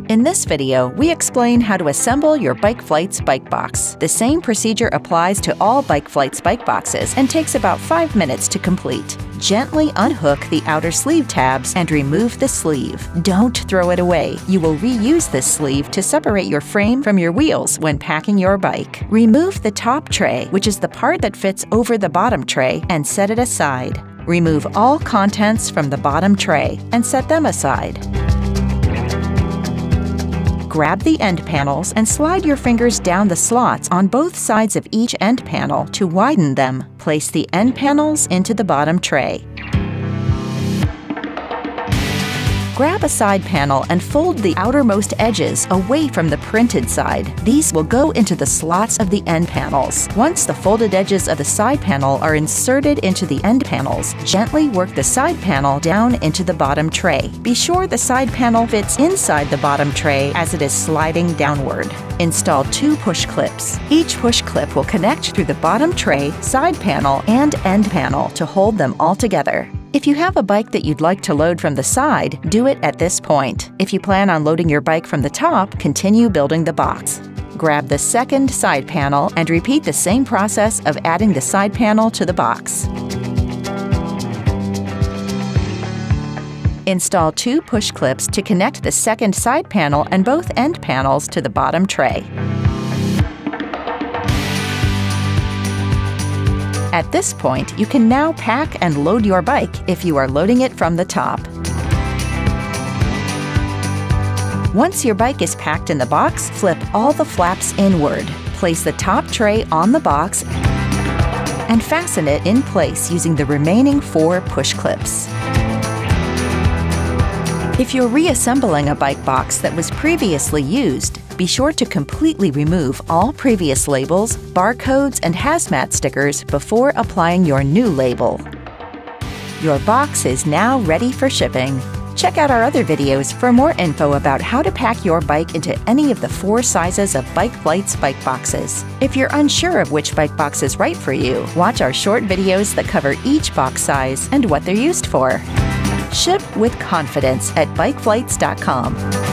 In this video, we explain how to assemble your BikeFlights Bike Box. The same procedure applies to all BikeFlights Bike Boxes and takes about 5 minutes to complete. Gently unhook the outer sleeve tabs and remove the sleeve. Don't throw it away. You will reuse this sleeve to separate your frame from your wheels when packing your bike. Remove the top tray, which is the part that fits over the bottom tray, and set it aside. Remove all contents from the bottom tray and set them aside. Grab the end panels and slide your fingers down the slots on both sides of each end panel to widen them. Place the end panels into the bottom tray. Grab a side panel and fold the outermost edges away from the printed side. These will go into the slots of the end panels. Once the folded edges of the side panel are inserted into the end panels, gently work the side panel down into the bottom tray. Be sure the side panel fits inside the bottom tray as it is sliding downward. Install 2 push clips. Each push clip will connect through the bottom tray, side panel, and end panel to hold them all together. If you have a bike that you'd like to load from the side, do it at this point. If you plan on loading your bike from the top, continue building the box. Grab the second side panel and repeat the same process of adding the side panel to the box. Install 2 push clips to connect the second side panel and both end panels to the bottom tray. At this point, you can now pack and load your bike if you are loading it from the top. Once your bike is packed in the box, flip all the flaps inward. Place the top tray on the box and fasten it in place using the remaining 4 push clips. If you're reassembling a bike box that was previously used, be sure to completely remove all previous labels, barcodes, and hazmat stickers before applying your new label. Your box is now ready for shipping. Check out our other videos for more info about how to pack your bike into any of the 4 sizes of BikeFlights Bike Boxes. If you're unsure of which bike box is right for you, watch our short videos that cover each box size and what they're used for. Ship with confidence at BikeFlights.com.